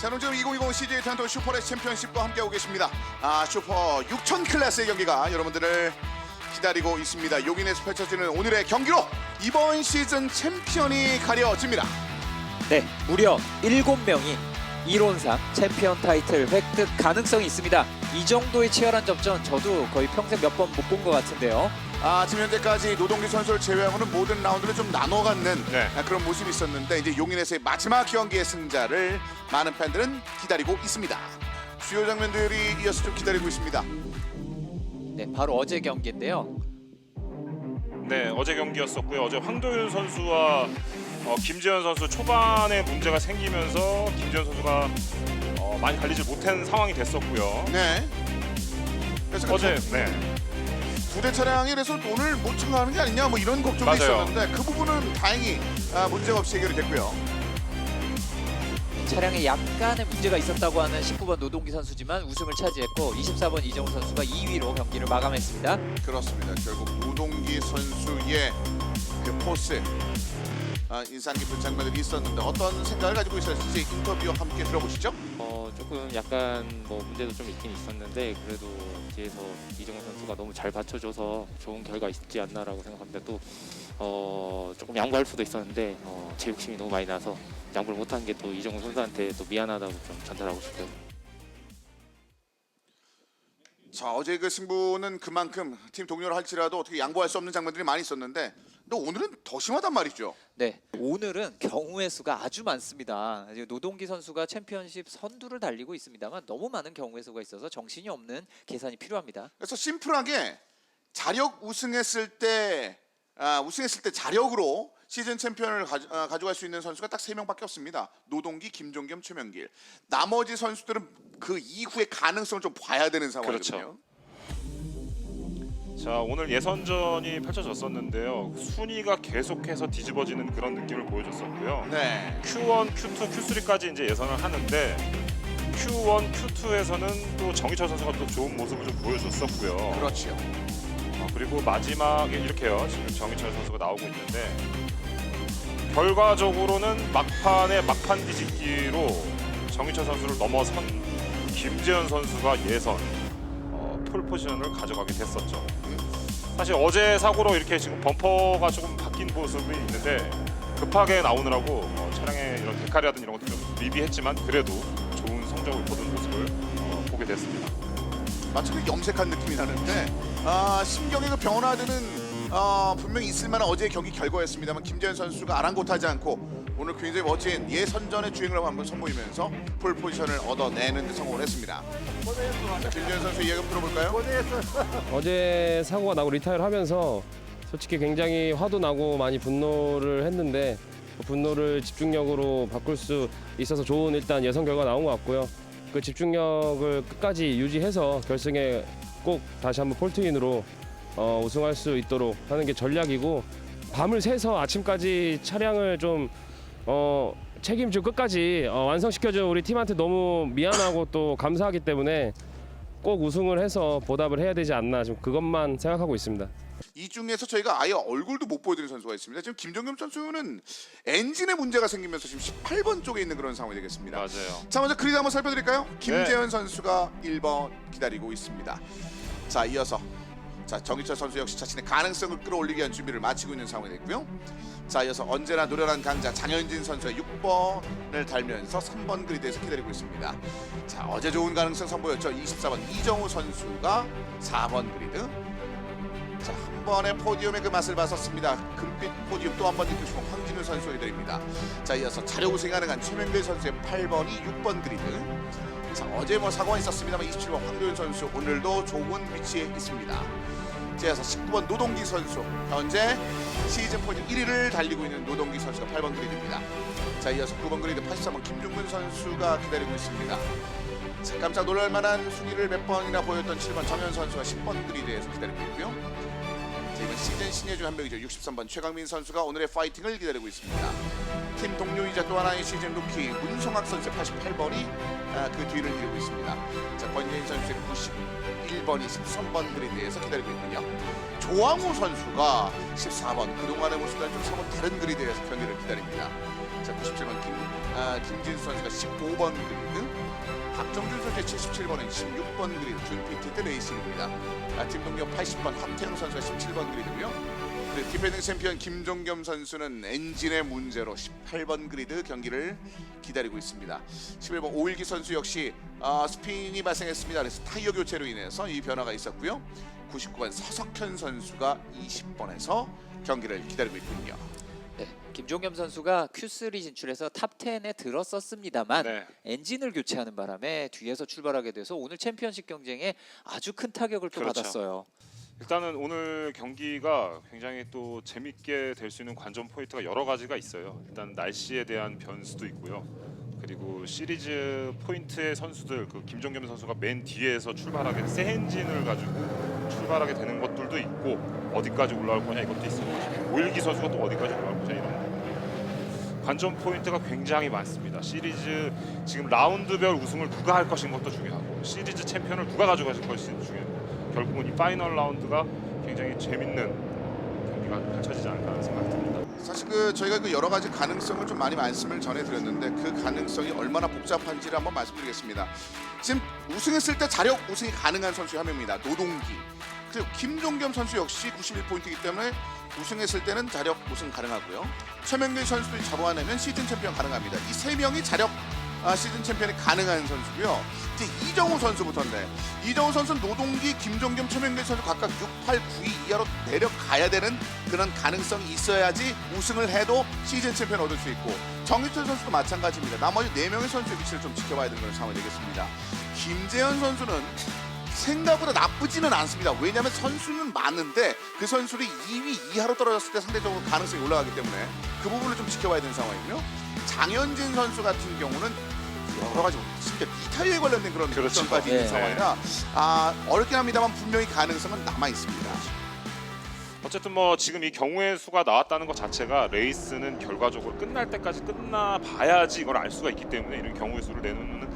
자, 오늘 지금 2020 CJ 탄도 슈퍼레스 챔피언십과 함께하고 계십니다. 슈퍼 6000 클래스의 경기가 여러분들을 기다리고 있습니다. 용인에서 펼쳐지는 오늘의 경기로 이번 시즌 챔피언이 가려집니다. 네, 무려 7명이 이론상 챔피언 타이틀 획득 가능성이 있습니다. 이 정도의 치열한 접전 저도 거의 평생 몇 번 못 본 것 같은데요. 지금 현재까지 노동기 선수를 제외하고는 모든 라운드를 좀 나눠 갖는 그런 모습이 있었는데 이제 용인에서의 마지막 경기의 승자를 많은 팬들은 기다리고 있습니다. 주요 장면들이 이어서 좀 기다리고 있습니다. 네, 바로 어제 경기인데요. 네, 어제 경기였었고요. 어제 황도윤 선수와 김재현 선수 초반에 문제가 생기면서 김재현 선수가 많이 갈리지 못한 상황이 됐었고요. 네. 그래서 어제 두 대 차량이 그래서 오늘 못 참가하는 게 아니냐 뭐 이런 걱정도 맞아요. 있었는데 그 부분은 다행히 문제가 없이 해결이 됐고요. 차량에 약간의 문제가 있었다고 하는 19번 노동기 선수지만 우승을 차지했고 24번 이정우 선수가 2위로 경기를 마감했습니다. 그렇습니다. 결국 노동기 선수의 그 포스 인상 깊은 장면들이 있었는데 어떤 생각을 가지고 있었는지 인터뷰와 함께 들어보시죠. 조금 약간 뭐 문제도 좀 있긴 있었는데 그래도 뒤에서 이정우 선수가 너무 잘 받쳐줘서 좋은 결과 있지 않나라고 생각합니다. 또 조금 양보할 수도 있었는데 제 욕심이 너무 많이 나서 양보를 못한 게 또 이정우 선수한테 또 미안하다고 좀 전달하고 싶어요. 자, 어제 그 승부는 그만큼 팀 동료를 할지라도 어떻게 양보할 수 없는 장면들이 많이 있었는데 근데 오늘은 더 심하단 말이죠. 네, 오늘은 경우의 수가 아주 많습니다. 노동기 선수가 챔피언십 선두를 달리고 있습니다만 너무 많은 경우의 수가 있어서 정신이 없는 계산이 필요합니다. 그래서 심플하게 자력 우승했을 때 자력으로 시즌 챔피언을 가져갈 수 있는 선수가 딱 3명밖에 없습니다. 노동기, 김종겸, 최명길. 나머지 선수들은 그 이후의 가능성을 좀 봐야 되는 상황이거든요. 그렇죠. 자, 오늘 예선전이 펼쳐졌었는데요. 순위가 계속해서 뒤집어지는 그런 느낌을 보여줬었고요. 네. Q1, Q2, Q3까지 이제 예선을 하는데 Q1, Q2에서는 또 정희철 선수가 또 좋은 모습을 좀 보여줬었고요. 그렇죠. 그리고 마지막에 이렇게요. 지금 정희철 선수가 나오고 있는데 결과적으로는 막판에 막판 뒤집기로 정희철 선수를 넘어선 김재현 선수가 예선 폴 포지션을 가져가게 됐었죠. 사실 어제 사고로 이렇게 지금 범퍼가 조금 바뀐 모습이 있는데 급하게 나오느라고 차량의 이런 데칼이라든 이런 것도 좀 미비했지만 그래도 좋은 성적을 거둔 모습을 보게 됐습니다. 마치 그 염색한 느낌이 나는데 심경의 그 변화들은 분명히 있을 만한 어제의 경기 결과였습니다만 김재현 선수가 아랑곳하지 않고 오늘 굉장히 멋진 예선전의 주행을 한번 선보이면서 폴 포지션을 얻어내는 데 성공을 했습니다. 자, 김재현 선수 이야기 한번 들어볼까요? 어제 사고가 나고 리타이어를 하면서 솔직히 굉장히 화도 나고 많이 분노를 했는데 그 분노를 집중력으로 바꿀 수 있어서 좋은 일단 예선 결과 나온 것 같고요. 그 집중력을 끝까지 유지해서 결승에 꼭 다시 한번 폴트인으로 우승할 수 있도록 하는 게 전략이고 밤을 새서 아침까지 차량을 좀 책임지고 끝까지 완성시켜준 우리 팀한테 너무 미안하고 또 감사하기 때문에 꼭 우승을 해서 보답을 해야 되지 않나 지금 그것만 생각하고 있습니다. 이 중에서 저희가 아예 얼굴도 못 보여드린 선수가 있습니다. 지금 김종겸 선수는 엔진에 문제가 생기면서 지금 18번 쪽에 있는 그런 상황이 되겠습니다. 맞아요. 자, 먼저 그리드 한번 살펴드릴까요? 김재현 선수가 1번 기다리고 있습니다. 자, 이어서 정희철 선수 역시 자신의 가능성을 끌어올리기 위한 준비를 마치고 있는 상황이 됐고요. 자, 이어서 언제나 노련한 강자 장현진 선수가 6번을 달면서 3번 그리드에서 기다리고 있습니다. 자, 어제 좋은 가능성 선보였죠. 24번 이정우 선수가 4번 그리드. 자, 한 번의 포디움의 그 맛을 봤었습니다. 금빛 포디움 또 한 번 이끌 수 있는 황진우 선수가 기다립니다. 자, 이어서 자력 우승이 가능한 최명길 선수의 8번이 6번 그리드. 자, 어제 뭐 사고가 있었습니다만 27번 황도윤 선수 오늘도 좋은 위치에 있습니다. 자, 이어서 19번 노동기 선수 현재 시즌 포인트 1위를 달리고 있는 노동기 선수가 8번 그리드입니다. 자, 이어서 9번 그리드 83번 김중근 선수가 기다리고 있습니다. 자, 깜짝 놀랄만한 순위를 몇 번이나 보였던 7번 정현 선수가 10번 그리드에서 기다리고 있고요. 자, 이번 시즌 신예 중 한 명이죠. 63번 최강민 선수가 오늘의 파이팅을 기다리고 있습니다. 팀 동료이자 또 하나의 시즌 루키 문성학 선수 88번이 그 뒤를 이루고 있습니다. 자, 권예인 선수의 91번이 13번 그리드에서 기다리고 있군요. 조항우 선수가 14번 그동안의 모습과는 좀 사뭇 다른 그리드에서 경기를 기다립니다. 자, 97번 김진수 선수가 15번 그리드, 박정준 선수의 77번은 16번 그리드 준 레이싱입니다. 팀 동료 80번 박태영 선수가 17번 그리드고요. 그리고 디펜딩 챔피언 김종겸 선수는 엔진의 문제로 18번 그리드 경기를 기다리고 있습니다. 11번 오일기 선수 역시 스핀이 발생했습니다. 그래서 타이어 교체로 인해서 이 변화가 있었고요. 99번 서석현 선수가 20번에서 경기를 기다리고 있군요. 네, 김종겸 선수가 Q3 진출해서 탑 10에 들었었습니다만 네. 엔진을 교체하는 바람에 뒤에서 출발하게 돼서 오늘 챔피언십 경쟁에 아주 큰 타격을 또 그렇죠. 받았어요. 일단은 오늘 경기가 굉장히 또 재밌게 될 수 있는 관전 포인트가 여러 가지가 있어요. 일단 날씨에 대한 변수도 있고요. 그리고 시리즈 포인트의 선수들, 그 김종겸 선수가 맨 뒤에서 출발하게 새 엔진을 가지고 출발하게 되는 것들도 있고, 어디까지 올라올 거냐 이것도 있을 것이고, 오일기 선수가 또 어디까지 올라올 거냐 이런 관전 포인트가 굉장히 많습니다. 시리즈 지금 라운드별 우승을 누가 할 것인 것도 중요하고, 시리즈 챔피언을 누가 가져가실 것인지 중요해요. 결국은 이 파이널 라운드가 굉장히 재밌는 경기가 펼쳐지지 않을까 하는 생각이 듭니다. 사실 저희가 여러 가지 가능성을 좀 많이 말씀을 전해드렸는데 그 가능성이 얼마나 복잡한지를 한번 말씀드리겠습니다. 지금 우승했을 때 자력 우승이 가능한 선수 한 명입니다. 노동기. 그리고 김종겸 선수 역시 91포인트이기 때문에 우승했을 때는 자력 우승 가능하고요. 최명길 선수도 잡아내면 시즌 챔피언 가능합니다. 이 세 명이 자력 시즌 챔피언이 가능한 선수고요. 이제 이정우 선수부터인데, 이정우 선수는 노동기, 김종겸, 최명길 선수 각각 6, 8, 9위 이하로 내려가야 되는 그런 가능성이 있어야지 우승을 해도 시즌 챔피언 얻을 수 있고, 정희철 선수도 마찬가지입니다. 나머지 4명의 선수의 위치를 좀 지켜봐야 되는 그런 상황이 되겠습니다. 김재현 선수는 생각보다 나쁘지는 않습니다. 왜냐하면 선수는 많은데 그 선수들이 2위 이하로 떨어졌을 때 상대적으로 가능성이 올라가기 때문에 그 부분을 좀 지켜봐야 되는 상황이고요. 장현진 선수 같은 경우는 여러 가지 심지어 리타이어에 관련된 그런 그렇죠. 미션까지 있는 네. 상황이라 어렵긴 합니다만 분명히 가능성은 남아 있습니다. 어쨌든 뭐 지금 이 경우의 수가 나왔다는 것 자체가 레이스는 결과적으로 끝날 때까지 끝나봐야지 이걸 알 수가 있기 때문에 이런 경우의 수를 내놓는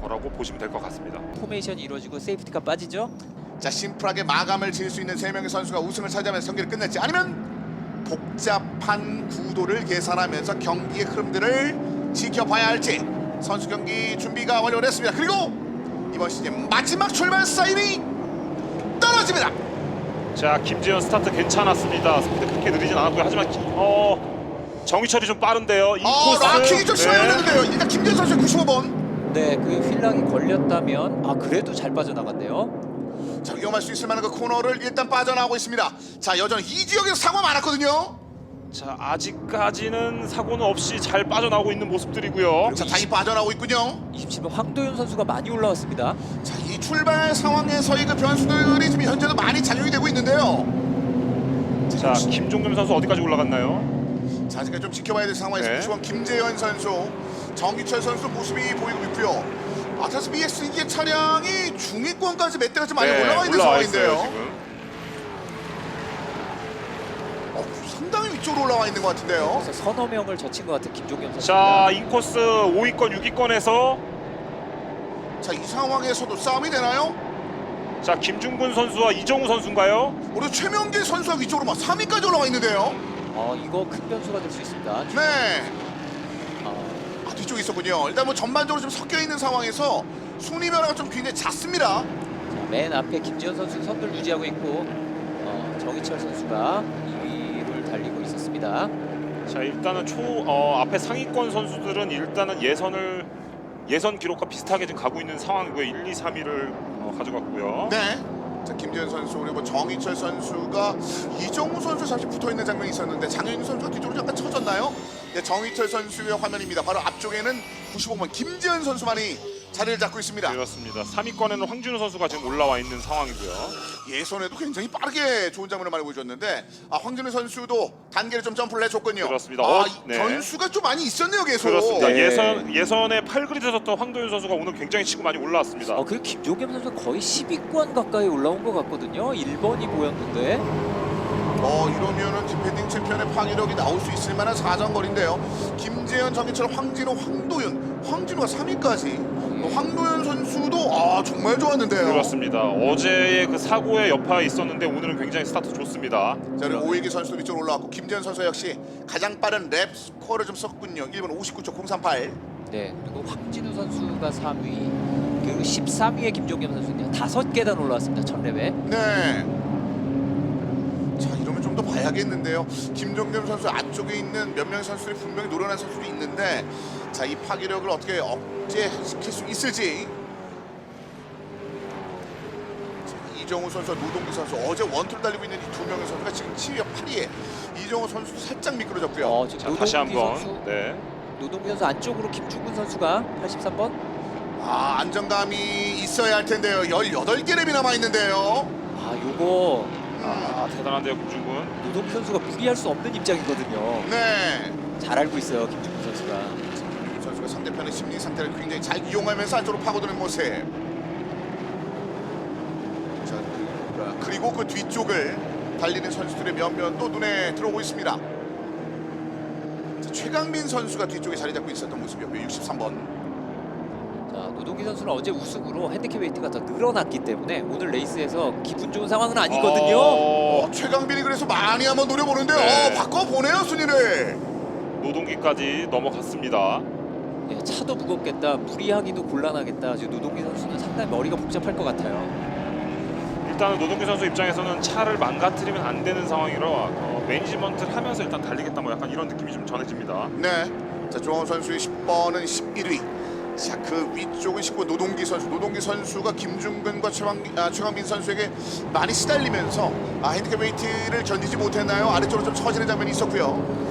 거라고 보시면 될 것 같습니다. 포메이션이 이루어지고 세이프티가 빠지죠. 자, 심플하게 마감을 지을 수 있는 3명의 선수가 우승을 차지하면서 경기를 끝냈지, 아니면 복잡한 구도를 계산하면서 경기의 흐름들을 지켜봐야 할지 선수 경기 준비가 완료됐습니다. 그리고 이번 시즌 마지막 출발 사인이 떨어집니다. 자, 김재현 스타트 괜찮았습니다. 스피드 그렇게 느리진 않았고요. 하지만 정희철이 좀 빠른데요. 인코스. 락킹이 좀 시간이 네. 걸렸는데요. 일단 김재현 선수 95번. 네, 그 휠락이 걸렸다면 그래도 잘 빠져나갔네요. 자, 위험할 수 있을 만한 그 코너를 일단 빠져나오고 있습니다. 자, 여전히 이 지역에서 사고가 많았거든요. 자, 아직까지는 사고는 없이 잘 빠져나오고 있는 모습들이고요. 자, 다시 빠져나오고 있군요. 27번 황도윤 선수가 많이 올라왔습니다. 자, 이 출발 상황에서의 그 변수들이 지금 현재도 많이 작용이 되고 있는데요. 자, 김종겸 선수 어디까지 올라갔나요? 자, 아직까지 좀 지켜봐야 될 상황에서 네. 90번 김재현 선수, 정기철 선수 모습이 보이고 있고요. 아타스 BX의 차량이 중위권까지 몇 대가 좀 많이 올라와 있는 상황인데요. 있어요, 지금. 상당히 위쪽으로 올라와 있는 것 같은데요. 그래서 서너 명을 젖힌 것 같은 김종겸 선수. 자, 인코스 5위권, 6위권에서 자, 이 상황에서도 싸움이 되나요? 자, 김중근 선수와 이정우 선수인가요? 우리 최명길 선수가 위쪽으로 막 3위까지 올라와 있는데요. 이거 큰 변수가 될 수 있습니다. 네. 어, 뒤쪽에 있었군요. 일단 뭐 전반적으로 좀 섞여 있는 상황에서 순위 변화가 좀 굉장히 잦습니다. 자, 맨 앞에 김지현 선수 선두를 유지하고 있고 정희철 선수가 2위를 달리고 있었습니다. 자, 일단은 앞에 상위권 선수들은 일단은 예선 기록과 비슷하게 지금 가고 있는 상황이고요. 1, 2, 3위를 가져갔고요. 네. 자, 김재현 선수 그리고 정희철 선수가 이정우 선수 잠시 붙어 있는 장면이 있었는데 장현진 선수가 뒤쪽으로 약간 쳐졌나요? 네, 정희철 선수의 화면입니다. 바로 앞쪽에는 95번 김재현 선수만이 자리를 잡고 있습니다. 그렇습니다. 3위권에는 황준호 선수가 지금 올라와 있는 상황이고요. 예선에도 굉장히 빠르게 좋은 장면을 많이 보여줬는데 황준호 선수도 단계를 좀 점프를 해줬군요. 그렇습니다. 이 변수가 좀 많이 있었네요, 계속. 그렇습니다. 네. 예선에 8그리드 섰던 황도현 선수가 오늘 굉장히 치고 많이 올라왔습니다. 그리고 김종겸 선수 거의 10위권 가까이 올라온 것 같거든요. 1번이 보였는데. 이러면은 디펜딩 챔피언의 파괴력이 나올 수 있을 만한 사정거리인데요. 김재현, 정희철, 황진호, 황진호가 3위까지. 황도현 선수도 정말 좋았는데요. 그렇습니다. 어제의 그 사고의 여파에 있었는데 오늘은 굉장히 스타트 좋습니다. 자, 그리고 오일기 선수도 위쪽으로 올라왔고 김재현 선수 역시 가장 빠른 랩 스코어를 좀 썼군요. 1분 59초 038. 네, 그리고 황진우 선수가 3위, 그리고 13위에 김종겸 선수는요 5계단 올라왔습니다. 1000렙에. 네. 자, 이러면 좀 더 봐야겠는데요. 김종겸 선수 앞쪽에 있는 몇 명의 선수들이 분명히 노련한 선수들이 있는데, 자, 이 파괴력을 어떻게 억제시킬 수 있을지. 자, 이정우 선수와 노동기 선수, 어제 원투를 달리고 있는 이 두 명의 선수가 지금 7위와 8위에 이정우 선수도 살짝 미끄러졌고요. 지금 자, 노동기 다시 한번. 선수, 네. 노동기 선수 안쪽으로 김중근 선수가 83번. 안정감이 있어야 할 텐데요. 18개 랩이 남아 있는데요. 요거 대단한데요, 김중근. 노동기 선수가 무리할 수 없는 입장이거든요. 네. 잘 알고 있어요, 김중근 선수가. 이 선수가 상대편의 심리 상태를 굉장히 잘 이용하면서 안쪽으로 파고드는 모습. 자, 그리고 그 뒤쪽을 달리는 선수들의 면면도 눈에 들어오고 있습니다. 자, 최강민 선수가 뒤쪽에 자리 잡고 있었던 모습이었고요. 63번. 자, 노동기 선수는 어제 우승으로 핸디캡 웨이트가 더 늘어났기 때문에 오늘 레이스에서 기분 좋은 상황은 아니거든요. 최강민이 그래서 많이 한번 노려보는데요. 네. 바꿔보네요, 순위를. 노동기까지 넘어갔습니다. 네, 차도 무겁겠다, 무리하기도 곤란하겠다. 지금 노동기 선수는 상당히 머리가 복잡할 것 같아요. 일단은 노동기 선수 입장에서는 차를 망가뜨리면 안 되는 상황이라 매니지먼트를 하면서 일단 달리겠다 뭐 약간 이런 느낌이 좀 전해집니다. 네. 자, 조원 선수의 10번은 11위. 자, 그 위쪽은 19번 노동기 선수. 노동기 선수가 김중근과 최강민 선수에게 많이 시달리면서 핸디캡 웨이트를 견디지 못했나요? 아래쪽으로 좀 처지는 장면이 있었고요.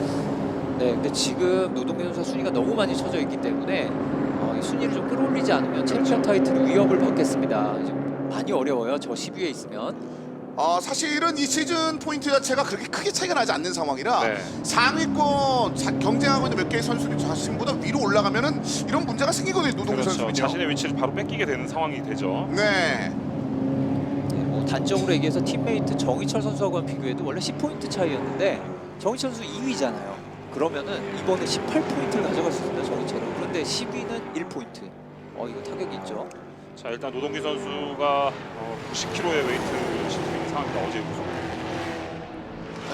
네, 근데 지금 노동기 선수가 순위가 너무 많이 쳐져 있기 때문에 이 순위를 좀 끌어올리지 않으면 챔피언 타이틀 위협을 받겠습니다. 이제 많이 어려워요. 저 10위에 있으면. 사실은 이 시즌 포인트 자체가 그렇게 크게 차이가 나지 않는 상황이라 네. 상위권 경쟁하고 있는 몇 개의 선수들이 자신보다 위로 올라가면은 이런 문제가 생기거든요. 노동기 그렇죠. 선수는요. 자신의 위치를 바로 뺏기게 되는 상황이 되죠. 네. 네, 뭐 단적으로 얘기해서 팀메이트 정희철 선수하고는 비교해도 원래 10포인트 차이였는데 정희철 선수 2위잖아요. 그러면은 이번에 18포인트를 가져갈 수 있습니다. 정희철은. 그런데 10위는 1포인트. 이거 타격이 있죠. 자, 일단 노동기 선수가 90kg의 웨이트를 지키고 있는 상황입니다. 어제 우승.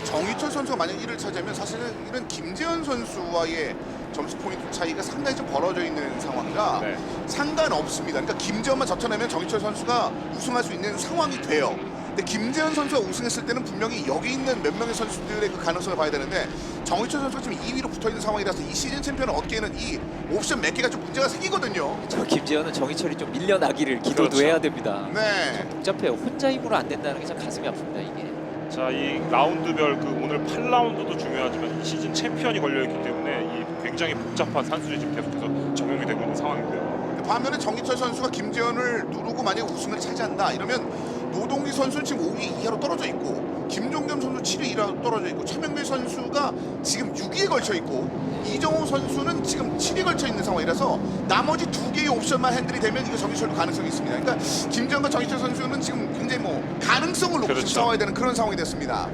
정희철 선수가 만약 1위를 차지하면 사실은 이런 김재현 선수와의 점수 포인트 차이가 상당히 좀 벌어져 있는 상황이라 네. 상관없습니다. 그러니까 김재현만 젖혀내면 정희철 선수가 우승할 수 있는 상황이 돼요. 근데 김재현 선수가 우승했을 때는 분명히 여기 있는 몇 명의 선수들의 그 가능성을 봐야 되는데 정희철 선수가 지금 2위로 붙어있는 상황이라서 이 시즌 챔피언을 얻기에는 이 옵션 몇 개가 좀 문제가 생기거든요. 저 김재현은 정희철이 좀 밀려나기를 기도도 그렇죠. 해야 됩니다. 네. 복잡해요. 혼자 힘으로 안 된다는 게 참 가슴이 아픕니다. 이게. 자, 이 라운드별 그 오늘 8라운드도 중요하지만 이 시즌 챔피언이 걸려있기 때문에 이 굉장히 복잡한 산술이 지금 계속해서 적용이 되고 있는 상황이고요. 반면에 정희철 선수가 김재현을 누르고 만약 우승을 차지한다 이러면 노동기 선수는 지금 5위 이하로 떨어져 있고 김종겸 선수 7위 이하로 떨어져 있고 최명길 선수가 지금 6위에 걸쳐 있고 이정우 선수는 지금 7위에 걸쳐 있는 상황이라서 나머지 두 개의 옵션만 핸들이 되면 이거 정희철도 가능성이 있습니다. 그러니까 김재현과 정희철 선수는 지금 굉장히 가능성을 놓고 그렇죠. 싸워야 되는 그런 상황이 됐습니다.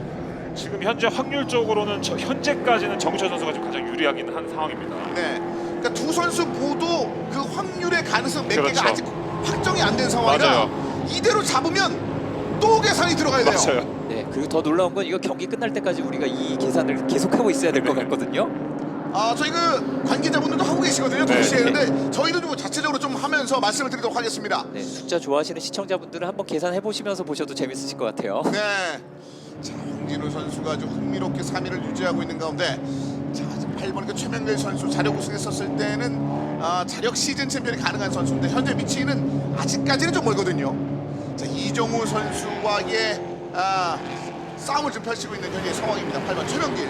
지금 현재 확률적으로는 현재까지는 정희철 선수가 지금 가장 유리하긴 한 상황입니다. 네. 그러니까 두 선수 모두 그 확률의 가능성 몇 그렇죠. 개가 아직 확정이 안 된 상황이라 맞아요. 이대로 잡으면 또 계산이 들어가야 돼요. 맞아요. 네, 그리고 더 놀라운 건 이거 경기 끝날 때까지 우리가 이 계산을 계속하고 있어야 될 것 같거든요. 저희 그 관계자분들도 하고 계시거든요. 네. 동시에. 근데 저희도 좀 자체적으로 좀 하면서 말씀을 드리도록 하겠습니다. 네, 숫자 좋아하시는 시청자분들은 한번 계산해 보시면서 보셔도 재밌으실 것 같아요. 네. 자, 홍진우 선수가 아주 흥미롭게 3위를 유지하고 있는 가운데 자, 8번 최명길 선수 자력 우승했었을 때는 자력 시즌 챔피언이 가능한 선수인데 현재 위치는 아직까지는 좀 멀거든요. 자, 이정우 선수와의 싸움을 좀 펼치고 있는 현재 상황입니다. 8번 최명길.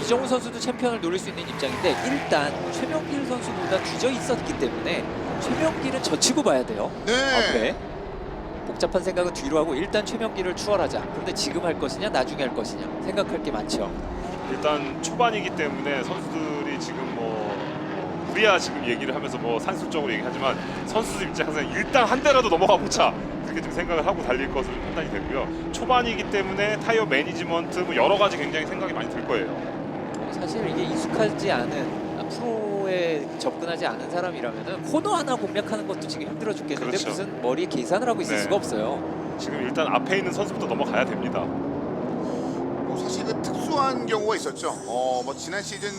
이정우 선수도 챔피언을 노릴 수 있는 입장인데 일단 최명길 선수보다 뒤져 있었기 때문에 최명길은 젖히고 봐야 돼요. 네. 복잡한 생각은 뒤로 하고 일단 최명길을 추월하자. 그런데 지금 할 것이냐 나중에 할 것이냐 생각할 게 많죠. 일단 초반이기 때문에 선수들이 지금 우리야 지금 얘기를 하면서 뭐 산술적으로 얘기하지만 선수들 입장에서 일단 한 대라도 넘어가 보자 그렇게 좀 생각을 하고 달릴 것으로 판단이 되고요. 초반이기 때문에 타이어 매니지먼트 뭐 여러 가지 굉장히 생각이 많이 들 거예요. 사실 이게 익숙하지 않은 프로에 접근하지 않은 사람이라면은 코너 하나 공략하는 것도 지금 힘들어 죽겠는데 그렇죠. 무슨 머리에 계산을 하고 있을 네. 수가 없어요. 지금 일단 앞에 있는 선수부터 넘어가야 됩니다. 뭐 사실 그 특수한 경우가 있었죠. 뭐 지난 시즌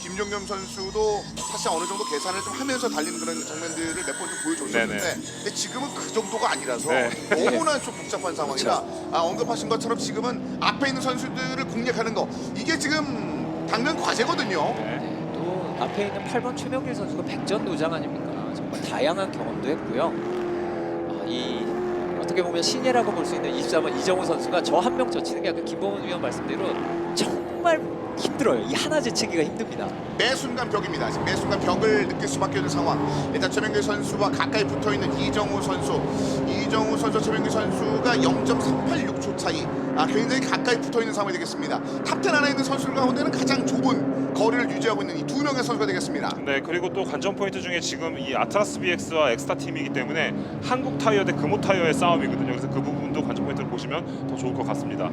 김종겸 선수도 사실 어느 정도 계산을 좀 하면서 달리는 그런 장면들을 몇 번 좀 보여줬었는데, 네네. 근데 지금은 그 정도가 아니라서 네. 너무나 좀 복잡한 상황이라 언급하신 것처럼 지금은 앞에 있는 선수들을 공략하는 거 이게 지금 당면 과제거든요. 네. 네, 또 앞에 있는 8번 최명길 선수가 백전 노장 아닙니까? 정말 다양한 경험도 했고요. 이 어떻게 보면 신예라고 볼 수 있는 24번 이정우 선수가 저 한 명 젖히는 게 아까 김범훈 위원 말씀대로 정말 힘들어요. 이 하나 제치기가 힘듭니다. 매 순간 벽입니다. 지금 매 순간 벽을 느낄 수밖에 없는 상황. 일단 최명길 선수와 가까이 붙어있는 이정우 선수, 최명길 선수가 0.386초 차이. 굉장히 가까이 붙어있는 상황이 되겠습니다. 탑10 안에 있는 선수들 가운데는 가장 좁은 거리를 유지하고 있는 이 두 명의 선수가 되겠습니다. 네, 그리고 또 관전 포인트 중에 지금 이 아트라스 BX와 엑스타 팀이기 때문에 한국 타이어 대 금호 타이어의 싸움이거든요. 그래서 그 부분도 관전 포인트를 보시면 더 좋을 것 같습니다.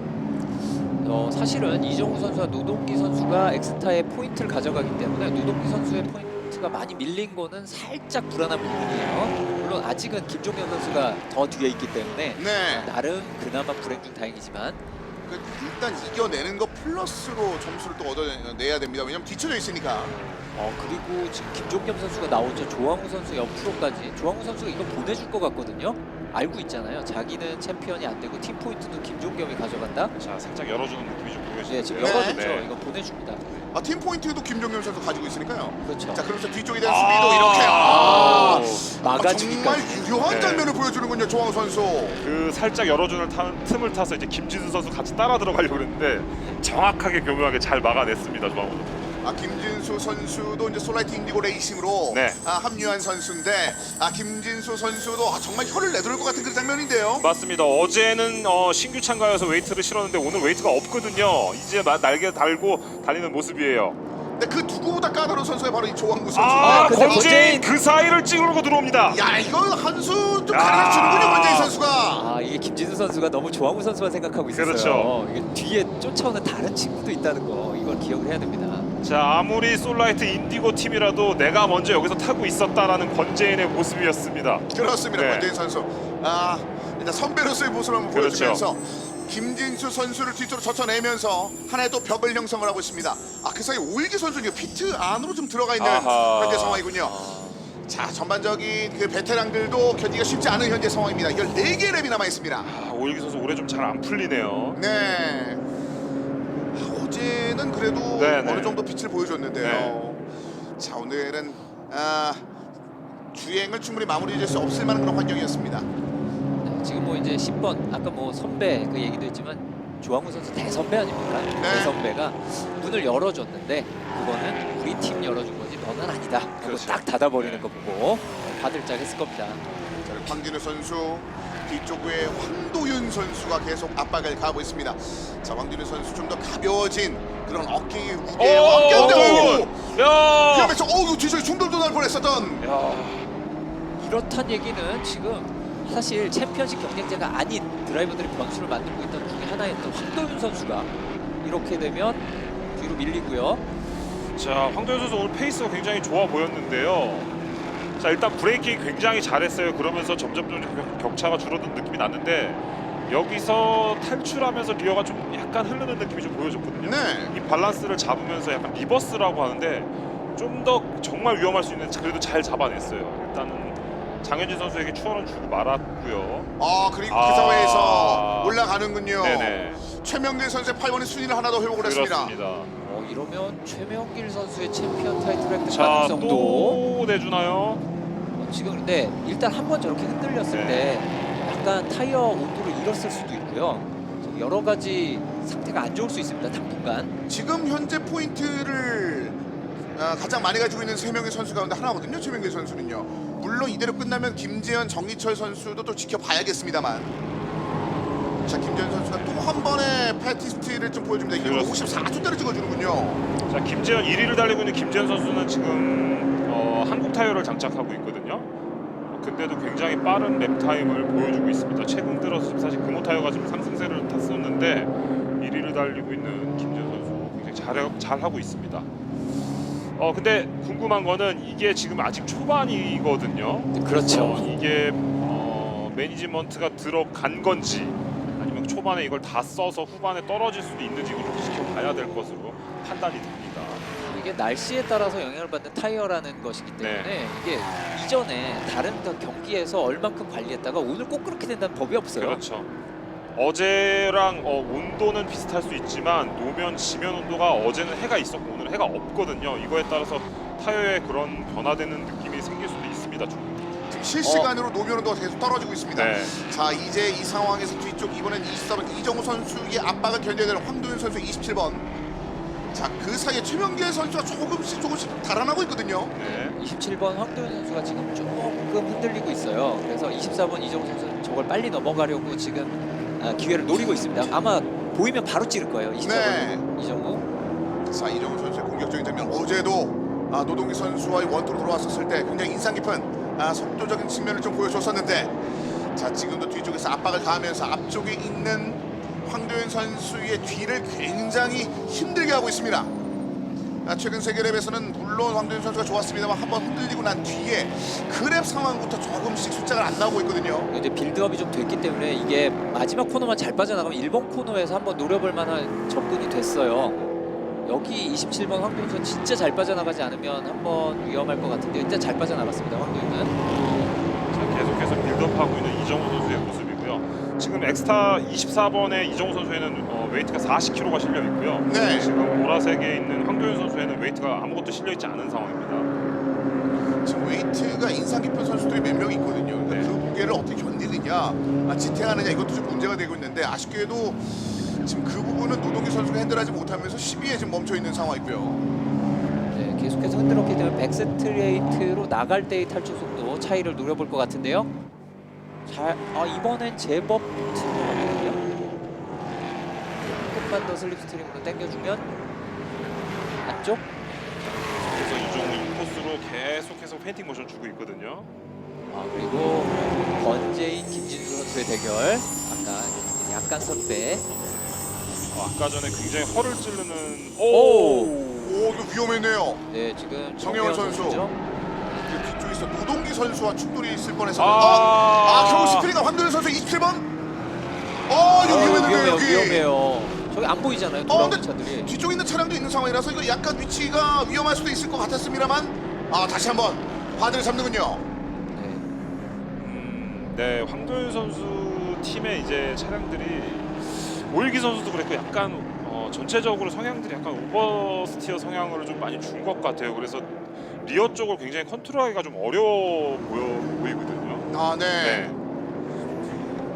사실은 이정우 선수와 노동기 선수가 엑스타의 포인트를 가져가기 때문에 노동기 선수의 포인트가 많이 밀린 거는 살짝 불안한 부분이에요. 물론 아직은 김종현 선수가 더 뒤에 있기 때문에 네. 나름 그나마 불행 중 다행이지만 일단 이겨내는 거 플러스로 점수를 또 얻어내야 됩니다. 왜냐면 뒤쳐져 있으니까. 그리고 지금 김종겸 선수가 나오죠. 조항우 선수 옆으로까지. 조항우 선수가 이거 보내줄 것 같거든요. 알고 있잖아요. 자기는 챔피언이 안 되고 팀 포인트도 김종겸이 가져간다. 자, 살짝 열어주는 느낌이 좀 네, 보여지는데요. 지금 네. 열어줬죠. 네. 이거 보내줍니다. 팀 포인트도 김종겸 선수 가지고 있으니까요. 그렇죠. 자, 그러면서 뒤쪽에 대한 수비도 이렇게 정말 막아주기까지. 유효한 네. 장면을 보여주는군요, 조항우 선수. 그 살짝 열어주는 틈을 타서 이제 김진수 선수 같이 따라 들어가려고 그랬는데 정확하게 교묘하게 잘 막아냈습니다. 조항우. 김진수 선수도 이제 솔라이트 인디고 레이싱으로 네. 합류한 선수인데 김진수 선수도 정말 혀를 내두를 것 같은 그런 장면인데요. 맞습니다. 어제는 신규 참가여서 웨이트를 실었는데 오늘 웨이트가 없거든요. 이제 날개 달고 달리는 모습이에요. 근데 그 누구보다 까다로운 선수가 바로 이 조항우 선수인데 근데 권재인 그 사이를 찌르고 들어옵니다. 야, 이거 한 수 좀 가르쳐 주는군요, 권재인 선수가. 이게 김진수 선수가 너무 조항우 선수만 생각하고 있었어요. 그렇죠. 이게 뒤에 쫓아오는 다른 친구도 있다는 거 이걸 기억을 해야 됩니다. 자, 아무리 솔라이트 인디고 팀이라도 내가 먼저 여기서 타고 있었다라는 권재인의 모습이었습니다. 그렇습니다, 네. 권재인 선수. 일단 선배로서의 모습을 한번 그렇죠. 보여주면서 김진수 선수를 뒤쪽으로 젖혀내면서 하나의 또 벽을 형성을 하고 있습니다. 그 사이 오일기 선수는 피트 안으로 좀 들어가 있는 아하. 현재 상황이군요. 자, 전반적인 그 베테랑들도 견디기가 쉽지 않은 현재 상황입니다. 14개의 랩이 남아 있습니다. 오일기 선수 올해 좀 잘 안 풀리네요. 네. 어제는 그래도 네네. 어느 정도 빛을 보여줬는데요. 자, 오늘은 주행을 충분히 마무리 지을 수 없을 만한 그런 환경이었습니다. 네, 지금 뭐 이제 10번 아까 뭐 선배 그 얘기도 했지만 조항우 선수 대선배 아닙니까? 네. 대선배가 문을 열어줬는데 그거는 우리 팀 열어준 거지 너는 아니다. 하고 그렇죠. 딱 닫아버리는 네. 거 보고 바들짝했을 겁니다. 자, 황진우 선수 뒤쪽에 황도윤 선수가 계속 압박을 가하고 있습니다. 자, 황진우 선수 좀 더 가벼워진 그런 어깨의 무게와 야! 위험해서 뒤쪽에 충돌도 날 뻔했었던. 야. 이렇단 얘기는 지금 사실 챔피언십 경쟁자가 아닌 드라이버들이 변수를 만들고 있던 중에 하나였던 황도윤 선수가 이렇게 되면 뒤로 밀리고요. 자, 황도현 선수 오늘 페이스가 굉장히 좋아 보였는데요. 자, 일단 브레이킹 굉장히 잘했어요. 그러면서 점점 좀 격차가 줄어든 느낌이 났는데 여기서 탈출하면서 리어가 좀 약간 흐르는 느낌이 좀 보여졌거든요. 네. 이 밸런스를 잡으면서 약간 리버스라고 하는데 좀 더 정말 위험할 수 있는 그래도 잘 잡아냈어요. 일단은 장현진 선수에게 추월은 주고 말았고요. 그리고 그 사회에서 올라가는군요. 네네. 최명길 선수의 8번의 순위를 하나 더 회복을 했습니다. 그렇습니다. 이러면 최명길 선수의 챔피언 타이틀 획득 자, 가능성도 또 내주나요? 지금 근데 일단 한 번 저렇게 흔들렸을 때 약간 타이어 온도를 잃었을 수도 있고요. 여러 가지 상태가 안 좋을 수 있습니다. 당분간. 지금 현재 포인트를 가장 많이 가지고 있는 3명의 선수 가운데 하나거든요. 최명길 선수는요. 물론 이대로 끝나면 김재현, 정희철 선수도 또 지켜봐야겠습니다만. 자, 김재현 선수가 또 한 번의 패티스트를 좀 보여줍니다. 이걸 그렇습니다. 54초대를 찍어주는군요. 자, 김재현 1위를 달리고 있는 김재현 선수는 지금 타이어를 장착하고 있거든요. 근데도 굉장히 빠른 랩 타임을 보여주고 있습니다. 최근 들어서 사실 금호 타이어가 좀 상승세를 탔었는데 1위를 달리고 있는 김재현 선수 굉장히 잘하고 있습니다. 근데 궁금한 거는 이게 지금 아직 초반이거든요. 그렇죠. 이게 매니지먼트가 들어간 건지 아니면 초반에 이걸 다 써서 후반에 떨어질 수도 있는지 이걸 좀 지켜봐야 될 것으로 판단이 됩니다. 이게 날씨에 따라서 영향을 받는 타이어라는 것이기 때문에 이게 이전에 다른 경기에서 얼만큼 관리했다가 오늘 꼭 그렇게 된다는 법이 없어요. 그렇죠. 어제랑 온도는 비슷할 수 있지만 노면 지면 온도가 어제는 해가 있었고 오늘은 해가 없거든요. 이거에 따라서 타이어에 그런 변화되는 느낌이 생길 수도 있습니다. 지금 실시간으로 노면 온도가 계속 떨어지고 있습니다. 네. 자, 이제 이 상황에서 뒤쪽 이번엔 24번 이정우 선수의 압박을 견뎌야 되는 황도현 선수 27번. 자, 그 사이에 최명길 선수가 조금씩 달아나고 있거든요. 네. 27번 황도현 선수가 지금 조금 흔들리고 있어요. 그래서 24번 이정우 선수는 저걸 빨리 넘어가려고 지금 기회를 노리고 있습니다. 아마 보이면 바로 찌를 거예요. 24번 네. 이정우. 자, 이정우 선수의 공격적인 장면. 어제도 노동기 선수와의 원투로 들어왔었을 때 굉장히 인상 깊은 속도적인 측면을 좀 보여줬었는데, 자, 지금도 뒤쪽에서 압박을 가하면서 앞쪽에 있는 황도현 선수의 뒤를 굉장히 힘들게 하고 있습니다. 최근 세계랩에서는 물론 황도현 선수가 좋았습니다만 한번 흔들리고 난 뒤에 그 랩 상황부터 조금씩 숫자가 안 나오고 있거든요. 이제 빌드업이 좀 됐기 때문에 이게 마지막 코너만 잘 빠져나가면 1번 코너에서 한번 노려볼 만한 접근이 됐어요. 여기 27번 황도현 선수 진짜 잘 빠져나가지 않으면 한번 위험할 것 같은데 일단 잘 빠져나갔습니다. 황도현은. 자, 계속해서 빌드업하고 있는 이정우 선수의 모습이고요. 지금 엑스타 24번의 이정우 선수에는 웨이트가 40kg가 실려 있고요. 네. 지금 보라색에 있는 황도현 선수에는 웨이트가 아무것도 실려 있지 않은 상황입니다. 지금 웨이트가 인상 깊은 선수들이 몇 명 있거든요. 그러니까 네. 그 무게를 어떻게 견디느냐, 지탱하느냐, 이것도 좀 문제가 되고 있는데, 아쉽게도 지금 그 부분은 노동기 선수가 핸들하지 못하면서 12에 지금 멈춰 있는 상황이고요. 네, 계속해서 흔들었기 때문에 백스트레이트로 나갈 때의 탈출 속도 차이를 노려볼 것 같은데요. 이번엔 제법 붙은 것 같거든요. 조금만 더 슬립스트림으로 당겨주면 안쪽. 그래서 이정우 인코스로 계속해서 페인팅 모션 주고 있거든요. 그리고 권재인 김진수 선수의 대결. 약간 선배. 아까 전에 굉장히 허를 찌르는 오, 이거 위험했네요. 네, 지금 정혜원 선수. 선수죠. 그 뒤쪽에서 노동기 선수와 충돌이 있을 뻔해서 결국 스피리가 황도현 선수 27번. 이거 위험했는데요. 여기 위험해요. 저기 안 보이잖아요. 돌아오는 근데 차들이. 뒤쪽에 있는 차량도 있는 상황이라서 이거 약간 위치가 위험할 수도 있을 것 같았습니다만, 다시 한번 바디를 잡는군요. 네, 황도현 선수 팀의 이제 차량들이 오일기 선수도 그랬고 약간 전체적으로 성향들이 약간 오버스티어 성향으로 좀 많이 준 것 같아요. 그래서 리어 쪽을 굉장히 컨트롤하기가 좀 어려워 보이거든요. 네.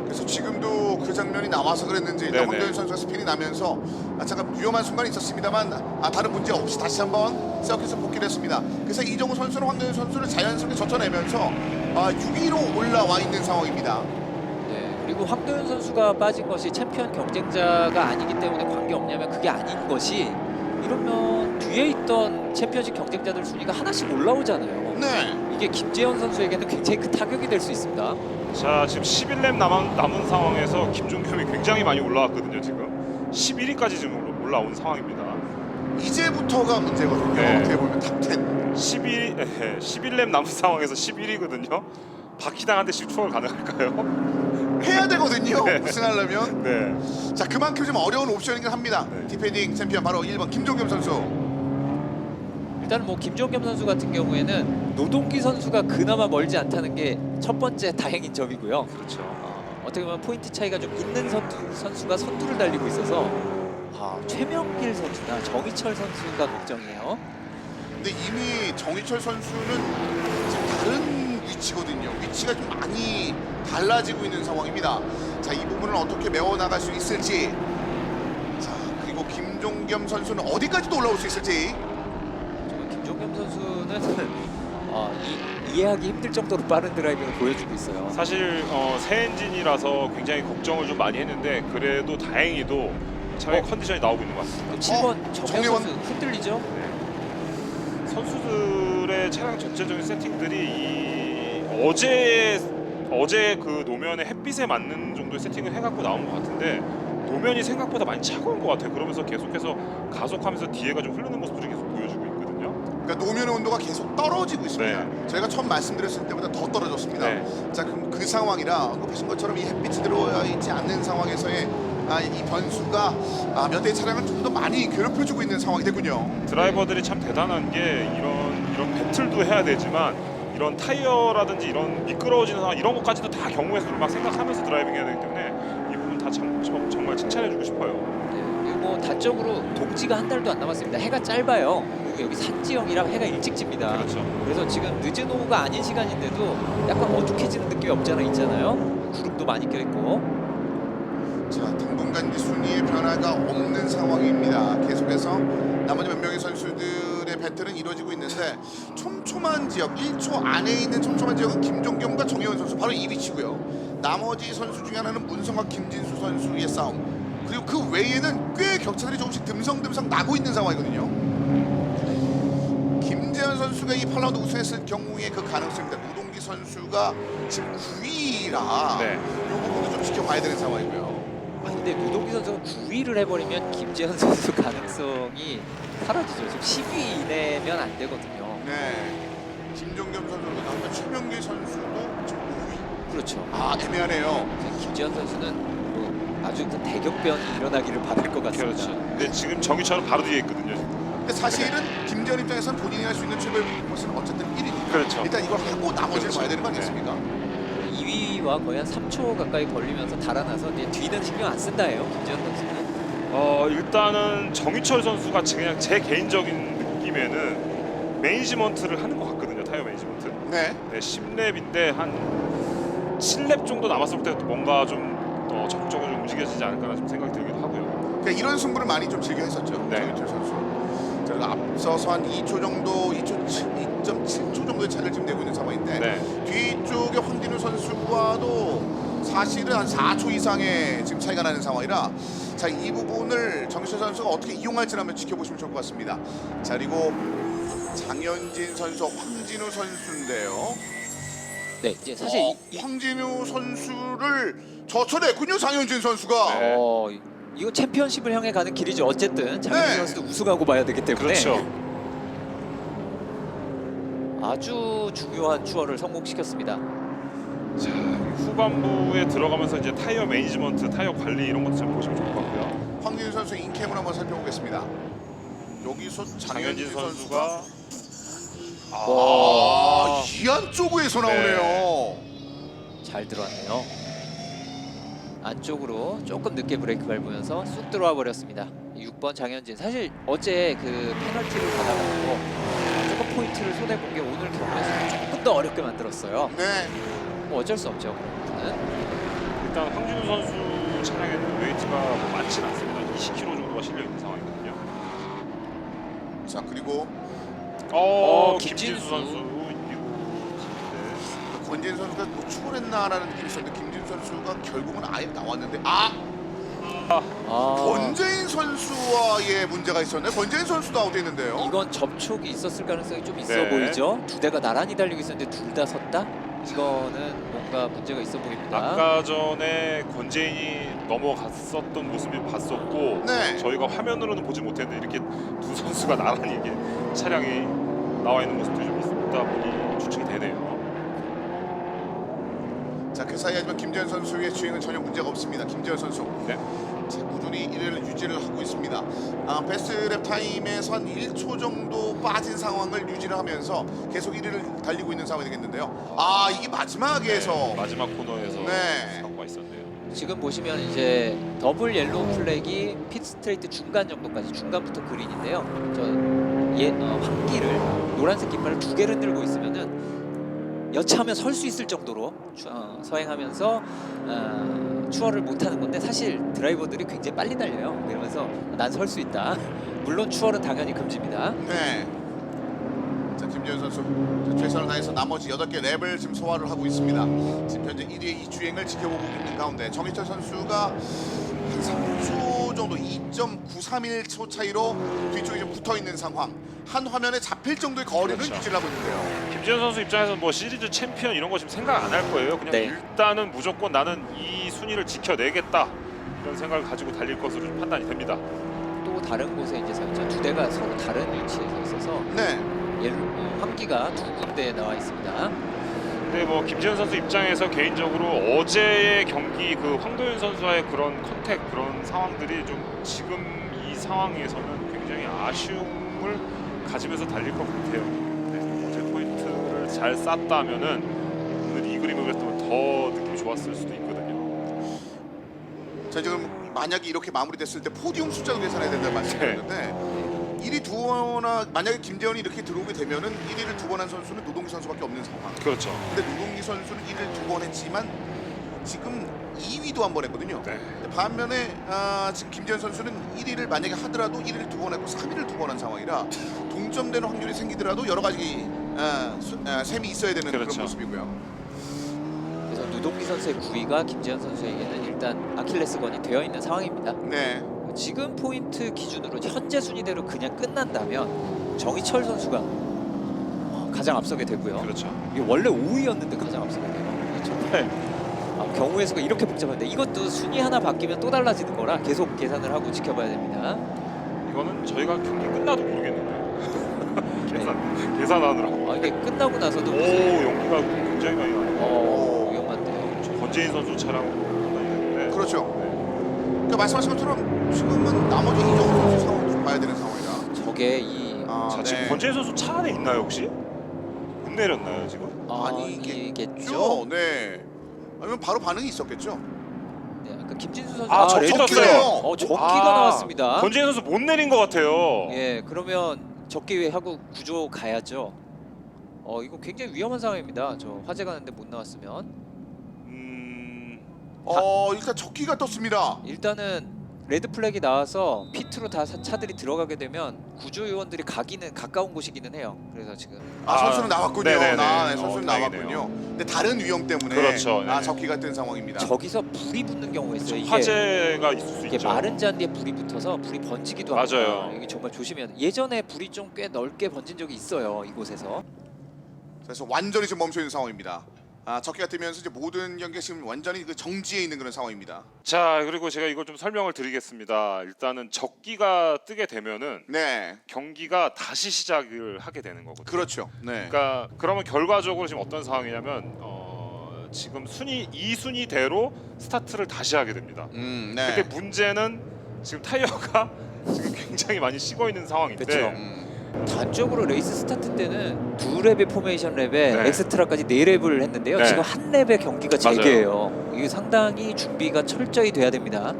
그래서 지금도 그 장면이 나와서 그랬는지 일단 네네. 황도현 선수가 스핀이 나면서 잠깐 위험한 순간이 있었습니다만 다른 문제 없이 다시 한번 서킷에 복귀를 했습니다. 그래서 이정우 선수는 황도현 선수를 자연스럽게 젖혀내면서 6위로 올라와 있는 상황입니다. 네, 그리고 황도현 선수가 빠진 것이 챔피언 경쟁자가 아니기 때문에 관계없냐면 그게 아닌 것이, 이러면 뒤에 있던 챔피언십 경쟁자들 순위가 하나씩 올라오잖아요. 네. 이게 김재현 선수에게는 굉장히 큰 타격이 될 수 있습니다. 자, 지금 11렙 남은 상황에서 김종겸이 굉장히 많이 올라왔거든요. 지금 11위까지 지금 올라온 상황입니다. 이제부터가 문제거든요. 네. 어떻게 보면 탑10. 11렙 남은 상황에서 11위거든요. 바퀴당 한 대씩 추월 가능할까요? 해야 되거든요. 네. 우승하려면. 네. 자, 그만큼 좀 어려운 옵션이긴 합니다. 네. 디펜딩 챔피언 바로 1번 김종겸 선수. 일단 뭐 김종겸 선수 같은 경우에는 노동기 선수가 그나마 멀지 않다는 게 첫 번째 다행인 점이고요. 그렇죠. 어떻게 보면 포인트 차이가 좀 있는 선수가 선두를 달리고 있어서 최명길 선수나 정희철 선수가 걱정이에요. 근데 이미 정희철 선수는 지금 다른 위치거든요. 위치가 좀 많이 달라지고 있는 상황입니다. 자, 이 부분을 어떻게 메워나갈 수 있을지. 자, 그리고 김종겸 선수는 어디까지도 올라올 수 있을지. 지금 김종겸 선수는 이해하기 힘들 정도로 빠른 드라이빙을 보여주고 있어요. 사실 새 엔진이라서 굉장히 걱정을 좀 많이 했는데 그래도 다행히도 차의 컨디션이 나오고 있는 것 같습니다. 7번 정혜원 정혜원. 선수 흔들리죠? 선수들의 차량 전체적인 세팅들이 이 어제 그 노면의 햇빛에 맞는 정도의 세팅을 해갖고 나온 것 같은데 노면이 생각보다 많이 차가운 것 같아요. 그러면서 계속해서 가속하면서 뒤에가 좀 흐르는 모습들이 계속 보여주고 있거든요. 그러니까 노면의 온도가 계속 떨어지고 있습니다. 네. 저희가 처음 말씀드렸을 때보다 더 떨어졌습니다. 네. 자, 그럼 그 상황이라 보신 것처럼 이 햇빛이 들어와 있지 않는 상황에서의 이 변수가 몇 대의 차량을 좀 더 많이 괴롭혀주고 있는 상황이 되군요. 드라이버들이 참 대단한 게 이런 배틀도 해야 되지만 이런 타이어라든지 이런 미끄러워지는 상황 이런 것까지도 다 경우의 수를 막 생각하면서 드라이빙 해야 되기 때문에 이 부분 다 정말 칭찬해주고 싶어요. 네, 그리고 뭐 단적으로 동지가 한 달도 안 남았습니다. 해가 짧아요. 그리고 여기 산 지역이라 해가 일찍 집니다. 그렇죠. 그래서 지금 늦은 오후가 아닌 시간인데도 약간 어둑해지는 느낌이 없잖아 있잖아요. 구름도 많이 껴있고. 자, 당분간 이 순위의 변화가 없는 상황입니다. 계속해서 나머지 몇 명의 선수들의 배틀은 이루어지고 있는데 촘촘한 지역, 1초 안에 있는 촘촘한 지역은 김종겸과 정혜원 선수 바로 이 위치고요. 나머지 선수 중에 하나는 문성과 김진수 선수의 싸움. 그리고 그 외에는 꽤 격차들이 조금씩 듬성듬성 나고 있는 상황이거든요. 김재현 선수가 이 8라운드 우승했을 경우의 그 가능성입니다. 노동기 선수가 지금 9위라 네. 이 부분도 좀 지켜봐야 되는 상황이고요. 아 근데 노동기 선수가 9위를 해버리면 김재현 선수 가능성이 사라지죠. 지금 10위 이내면 안 되거든요. 네. 김종겸 선수로 나오면 최명길 선수도 지금 5위. 그렇죠. 아, 애매하네요. 김재현 선수는 뭐 아주 그 대격변이 일어나기를 바랄 것 같습니다. 그렇죠. 근데 지금 정희철은 바로 뒤에 있거든요. 근데 사실은 김재현 입장에서는 본인이 할 수 있는 최고의 것은 어쨌든 1위니까. 그렇죠. 일단 이걸 하고 나머지를 그렇죠. 봐야 되는 거 네. 아니겠습니까? 2위와 거의 한 3초 가까이 걸리면서 달아나서 이제 뒤는 신경 안 쓴다예요. 김재현 선수는. 일단은 정희철 선수가 그냥 제 개인적인 느낌에는 매니지먼트를 하는 것 같거든요. 타이어 매니지먼트. 네. 네, 10랩인데 한 7랩 정도 남았을 때 뭔가 좀 더 적극적으로 좀 움직여지지 않을까라는 좀 생각이 들기도 하고요. 그러니까 이런 승부를 많이 좀 즐겨 했었죠. 네. 정희철 선수. 자, 그리고 앞서서 한 2초 정도, 2.7초 정도의 차이를 지금 내고 있는 상황인데 네. 뒤쪽에 황진우 선수와도 사실은 한 4초 이상의 지금 차이가 나는 상황이라 자, 이 부분을 정희철 선수가 어떻게 이용할지 한번 지켜보시면 좋을 것 같습니다. 자, 그리고 장현진 선수, 황진우 선수인데요. 네, 이제 사실 황진우 선수를 젖혀냈군요, 장현진 선수가. 네. 이거 챔피언십을 향해 가는 길이죠. 어쨌든 장현진 네. 선수도 우승하고 봐야 되기 때문에 그렇죠. 아주 중요한 추월을 성공시켰습니다. 자, 후반부에 들어가면서 이제 타이어 매니지먼트, 타이어 관리 이런 것도 좀 보시면 좋을 것 같고요. 황진우 선수 인캠을 한번 살펴보겠습니다. 여기서 장현진 선수가 이 안쪽에서 나오네요. 잘 들어왔네요. 안쪽으로 조금 늦게 브레이크 밟으면서 쑥 들어와 버렸습니다. 6번 장현진. 사실 어제 그 페널티를 받아가지고 조금 포인트를 손해본 게 오늘 경기에서 조금 더 어렵게 만들었어요. 네. 뭐 어쩔 수 없죠. 그는. 일단 황준우 선수 차량에는 웨이트가 뭐 많지는 않습니다. 20kg 정도가 실려 있는 상황이거든요. 자, 그리고 김진수 선수 이거 권진 선수가 뭐 추월했나라는 느낌이 있었는데 김진 선수가 결국은 아예 나왔는데 권재인 선수와의 문제가 있었네. 권재인 선수도 아웃됐는데요. 이건 접촉이 있었을 가능성이 좀 있어 네. 보이죠. 두 대가 나란히 달리고 있었는데 둘 다 섰다? 이거는 뭔가 문제가 있어 보입니다. 아까 전에 권재인이 넘어갔었던 모습을 봤었고 네. 저희가 화면으로는 보지 못했는데 이렇게 두 선수가 나란히 이렇게 차량이 나와 있는 모습들이 좀 있다 보니 추측이 되네요. 자, 그 사이 하지만 김재현 선수의 주행은 전혀 문제가 없습니다. 김재현 선수. 네. 자, 꾸준히 1위를 유지를 하고 있습니다. 베스트 랩 타임에서 한 1초 정도 빠진 상황을 유지를 하면서 계속 1위를 달리고 있는 상황이 되겠는데요. 이게 마지막에서 네, 마지막 코너에서 네. 사고가 있었네요. 지금 보시면 이제 더블 옐로우 플래기 핏 스트레이트 중간 정도까지 중간부터 그린인데요. 황기를 노란색 깃발을 두 개를 들고 있으면은 여차하면 설 수 있을 정도로 서행하면서 추월을 못하는 건데 사실 드라이버들이 굉장히 빨리 달려요. 그러면서 난 설 수 있다. 물론 추월은 당연히 금지입니다. 네. 자, 김재현 선수 최선을 다해서 나머지 8개 랩을 지금 소화를 하고 있습니다. 지금 현재 1위의 이 주행을 지켜보고 있는 가운데 정희철 선수가 한 3초 정도 2.931초 차이로 뒤쪽에 좀 붙어 있는 상황. 한 화면에 잡힐 정도의 거리를 그렇죠. 유지를 하고 있는데요. 김지현 선수 입장에서 뭐 시리즈 챔피언 이런 거 지금 생각 안 할 거예요. 그냥 네. 일단은 무조건 나는 이 순위를 지켜내겠다 이런 생각을 가지고 달릴 것으로 좀 판단이 됩니다. 또 다른 곳에 이제 서 두 대가 서로 다른 위치에서 있어서 네. 환기가 두 군데에 나와 있습니다. 근데 뭐 김지현 선수 입장에서 개인적으로 어제의 경기 그 황도현 선수와의 그런 컨택 그런 상황들이 좀 지금 이 상황에서는 굉장히 아쉬움을 가지면서 달릴 것 같아요. 네, 어제 포인트를 잘 쌌다면은 오늘 이 그림을 그랬다면 더 느낌이 좋았을 수도 있거든요. 자, 지금 만약에 이렇게 마무리됐을 때 포디움 숫자도 계산해야 된다는 말씀드렸는데 1위 두거나 만약에 김재현이 이렇게 들어오게 되면은 1위를 두 번 한 선수는 노동기 선수밖에 없는 상황. 그렇죠. 근데 노동기 선수는 1위를 두 번 했지만 지금 2위도 한 번 했거든요. 네. 근데 반면에 지금 김재현 선수는 1위를 만약에 하더라도 1위를 두 번 했고 3위를 두 번 한 상황이라 동점되는 확률이 생기더라도 여러 가지 셈이 있어야 되는 그렇죠. 그런 모습이고요. 그래서 누동기 선수의 9위가 김재현 선수에게는 일단 아킬레스건이 되어 있는 상황입니다. 네. 지금 포인트 기준으로 현재 순위대로 그냥 끝난다면 정희철 선수가 가장 앞서게 되고요. 그렇죠. 이게 원래 5위였는데 가장 앞서게 돼요. 이게 정말 경우의 수가 이렇게 복잡한데 이것도 순위 하나 바뀌면 또 달라지는 거라 계속 계산을 하고 지켜봐야 됩니다. 이거는 저희가 경기 끝나도 모르겠는데요. 계산하느라고. 이게 끝나고 나서도 오, 무슨 연기가 굉장히 많이 나요. 위험한데요. 권재인 선수 차량으로 판단이 되는데. 그렇죠. 네. 그러니까 말씀하신 것처럼 지금은 나머지 이정우 선수 상황도 좀 봐야 되는 상황이라. 저게 이 자, 지금 네. 권재인 선수 차 안에 있나요 혹시? 못 내렸나요 지금? 아니겠죠. 네. 아니면 바로 반응이 있었겠죠. 네, 아까 김진수 선수 저기 레드 떴어요. 플래그. 적기가 나왔습니다. 권재인 선수 못 내린 것 같아요. 예, 그러면 적기 하고 구조 가야죠. 이거 굉장히 위험한 상황입니다. 저 화재 가는데 못 나왔으면 일단 적기가 떴습니다. 일단은 레드 플래기 나와서 피트로 다 차들이 들어가게 되면 구조 요원들이 가기는 가까운 곳이기는 해요. 그래서 지금 선수는 나왔군요. 네네네. 선수는 다행이네요. 나왔군요. 근데 다른 위험 때문에 그렇죠. 네. 적기가 뜬 상황입니다. 저기서 불이 붙는 경우가 있어요. 이게 화재가 있을 수 이게 있죠. 마른 잔디에 불이 붙어서 불이 번지기도 맞아요. 합니다. 이게 정말 조심해야 돼. 예전에 불이 좀 꽤 넓게 번진 적이 있어요. 이곳에서. 그래서 완전히 지금 멈춰 있는 상황입니다. 적기가 뜨면서 이제 모든 경기가 지금 완전히 그 정지해 있는 그런 상황입니다. 자, 그리고 제가 이거 좀 설명을 드리겠습니다. 일단은 적기가 뜨게 되면은 네, 경기가 다시 시작을 하게 되는 거거든요. 그렇죠. 네, 그러니까 그러면 결과적으로 지금 어떤 상황이냐면 지금 이 순위대로 스타트를 다시 하게 됩니다. 네. 근데 문제는 지금 타이어가 지금 굉장히 많이 식어 있는 상황인데 그렇죠. 단적으로 레이스 스타트 때는 2랩의 포메이션 랩에 네. 엑스트라까지 4랩을 했는데요. 네. 지금 한 랩의 경기가 맞아요. 재개예요. 이게 상당히 준비가 철저히 돼야 됩니다.